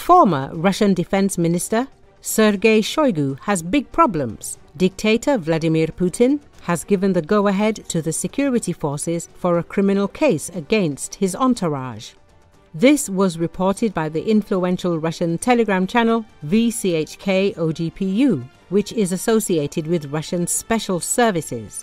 Former Russian Defense Minister Sergei Shoigu has big problems. Dictator Vladimir Putin has given the go-ahead to the security forces for a criminal case against his entourage. This was reported by the influential Russian Telegram channel VCHK OGPU, which is associated with Russian special services.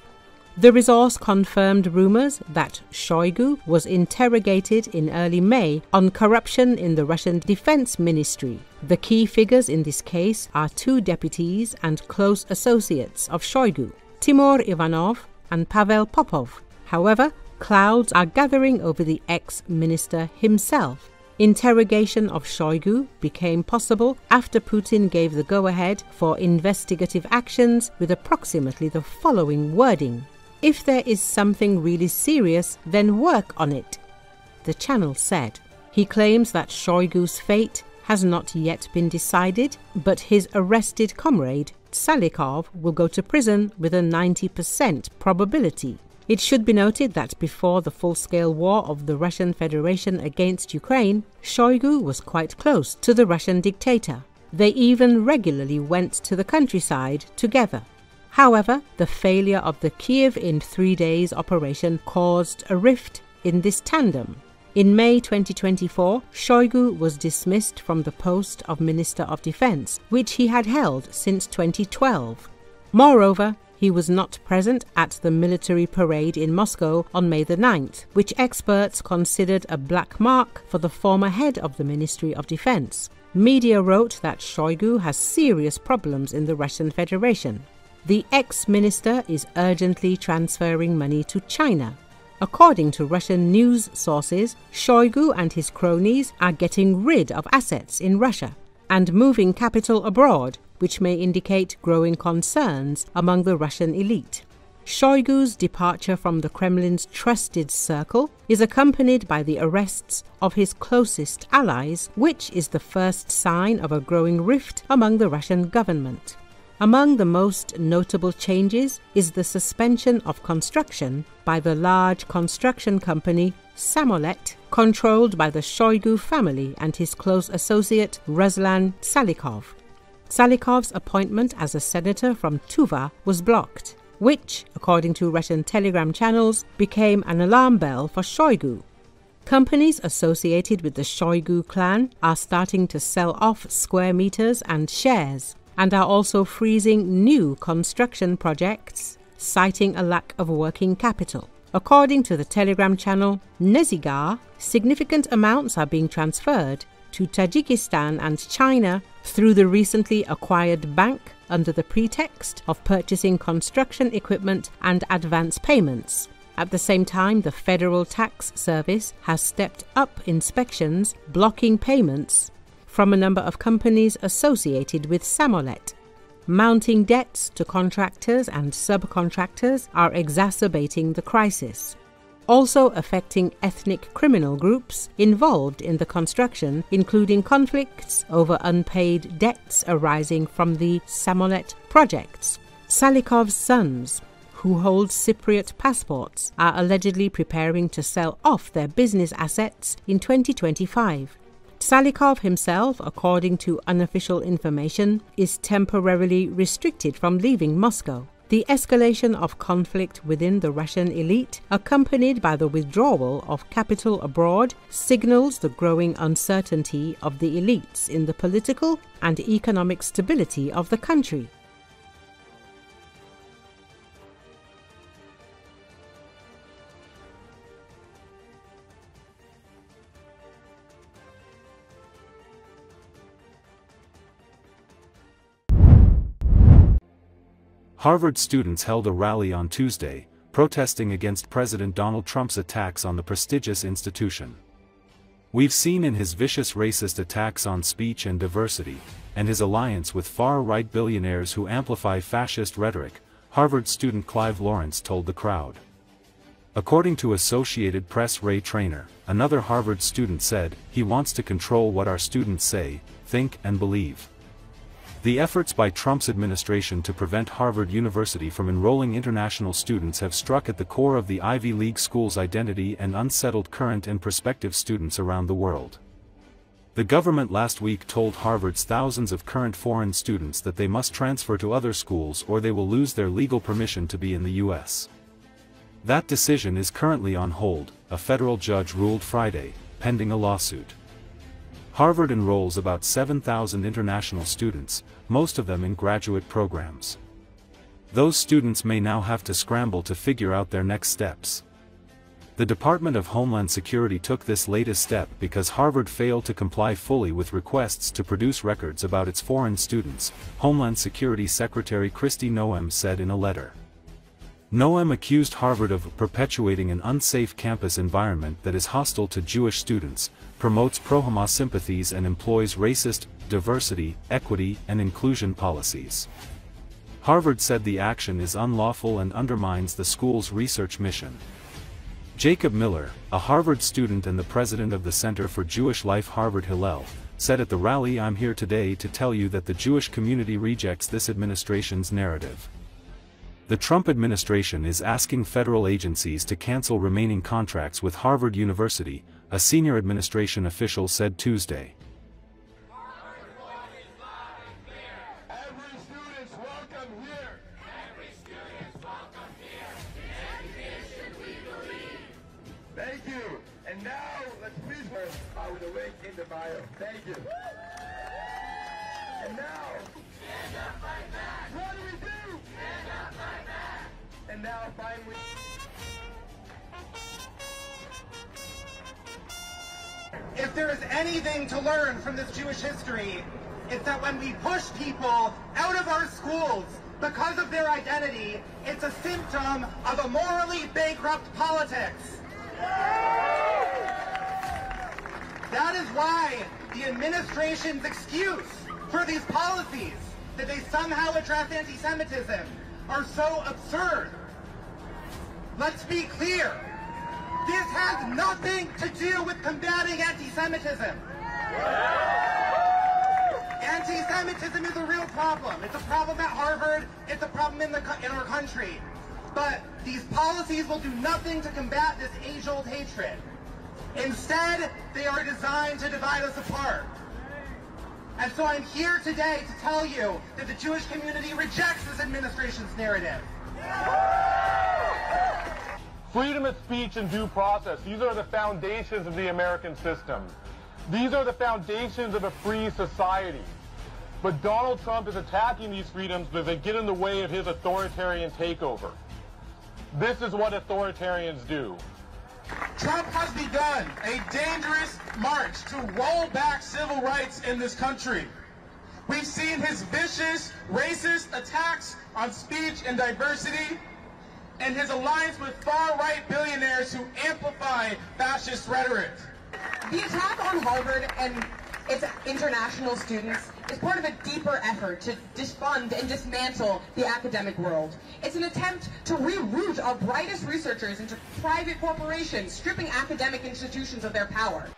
The resource confirmed rumors that Shoigu was interrogated in early May on corruption in the Russian Defense Ministry. The key figures in this case are two deputies and close associates of Shoigu, Timur Ivanov and Pavel Popov. However, clouds are gathering over the ex-minister himself. Interrogation of Shoigu became possible after Putin gave the go-ahead for investigative actions with approximately the following wording: "If there is something really serious, then work on it," the channel said. He claims that Shoigu's fate has not yet been decided, but his arrested comrade, Tsalikov, will go to prison with a 90% probability. It should be noted that before the full-scale war of the Russian Federation against Ukraine, Shoigu was quite close to the Russian dictator. They even regularly went to the countryside together. However, the failure of the Kiev in 3 days operation caused a rift in this tandem. In May 2024, Shoigu was dismissed from the post of Minister of Defense, which he had held since 2012. Moreover, he was not present at the military parade in Moscow on May the 9th, which experts considered a black mark for the former head of the Ministry of Defense. Media wrote that Shoigu has serious problems in the Russian Federation. The ex-minister is urgently transferring money to China. According to Russian news sources, Shoigu and his cronies are getting rid of assets in Russia and moving capital abroad, which may indicate growing concerns among the Russian elite. Shoigu's departure from the Kremlin's trusted circle is accompanied by the arrests of his closest allies, which is the first sign of a growing rift among the Russian government. Among the most notable changes is the suspension of construction by the large construction company Samolet, controlled by the Shoigu family and his close associate Ruslan Tsalikov. Tsalikov's appointment as a senator from Tuva was blocked, which, according to Russian Telegram channels, became an alarm bell for Shoigu. Companies associated with the Shoigu clan are starting to sell off square meters and shares, and are also freezing new construction projects, citing a lack of working capital. According to the Telegram channel Nezigar, significant amounts are being transferred to Tajikistan and China through the recently acquired bank under the pretext of purchasing construction equipment and advance payments. At the same time, the Federal Tax Service has stepped up inspections, blocking payments from a number of companies associated with Samolet. Mounting debts to contractors and subcontractors are exacerbating the crisis, also affecting ethnic criminal groups involved in the construction, including conflicts over unpaid debts arising from the Samolet projects. Tsalikov's sons, who hold Cypriot passports, are allegedly preparing to sell off their business assets in 2025. Tsalikov himself, according to unofficial information, is temporarily restricted from leaving Moscow. The escalation of conflict within the Russian elite, accompanied by the withdrawal of capital abroad, signals the growing uncertainty of the elites in the political and economic stability of the country. Harvard students held a rally on Tuesday, protesting against President Donald Trump's attacks on the prestigious institution. "We've seen in his vicious racist attacks on speech and diversity, and his alliance with far-right billionaires who amplify fascist rhetoric," Harvard student Clive Lawrence told the crowd. According to Associated Press Ray Trainor, another Harvard student said, "He wants to control what our students say, think and believe." The efforts by Trump's administration to prevent Harvard University from enrolling international students have struck at the core of the Ivy League school's identity and unsettled current and prospective students around the world. The government last week told Harvard's thousands of current foreign students that they must transfer to other schools or they will lose their legal permission to be in the U.S. That decision is currently on hold, a federal judge ruled Friday, pending a lawsuit. Harvard enrolls about 7,000 international students, most of them in graduate programs. Those students may now have to scramble to figure out their next steps. The Department of Homeland Security took this latest step because Harvard failed to comply fully with requests to produce records about its foreign students, Homeland Security Secretary Kristi Noem said in a letter. Noem accused Harvard of perpetuating an unsafe campus environment that is hostile to Jewish students, promotes pro-Hamas sympathies and employs racist, diversity, equity, and inclusion policies. Harvard said the action is unlawful and undermines the school's research mission. Jacob Miller, a Harvard student and the president of the Center for Jewish Life Harvard Hillel, said at the rally, "I'm here today to tell you that the Jewish community rejects this administration's narrative." The Trump administration is asking federal agencies to cancel remaining contracts with Harvard University, a senior administration official said Tuesday. Thank you. And now let's please with the link in the bio. Thank you. And now, stand up, fight back. What do we do? Stand up, fight back. And now finally. If there is anything to learn from this Jewish history, it's that when we push people out of our schools because of their identity, it's a symptom of a morally bankrupt politics. That is why the administration's excuse for these policies, that they somehow address anti-Semitism, are so absurd. Let's be clear. This has nothing to do with combating anti-Semitism. Anti-Semitism is a real problem. It's a problem at Harvard. It's a problem in our country. But these policies will do nothing to combat this age-old hatred. Instead, they are designed to divide us apart. And so I'm here today to tell you that the Jewish community rejects this administration's narrative. Freedom of speech and due process, these are the foundations of the American system. These are the foundations of a free society. But Donald Trump is attacking these freedoms because they get in the way of his authoritarian takeover. This is what authoritarians do. Trump has begun a dangerous march to roll back civil rights in this country. We've seen his vicious, racist attacks on speech and diversity, and his alliance with far-right billionaires who amplify fascist rhetoric. The attack on Harvard and its international students is part of a deeper effort to defund and dismantle the academic world. It's an attempt to reroute our brightest researchers into private corporations, stripping academic institutions of their power.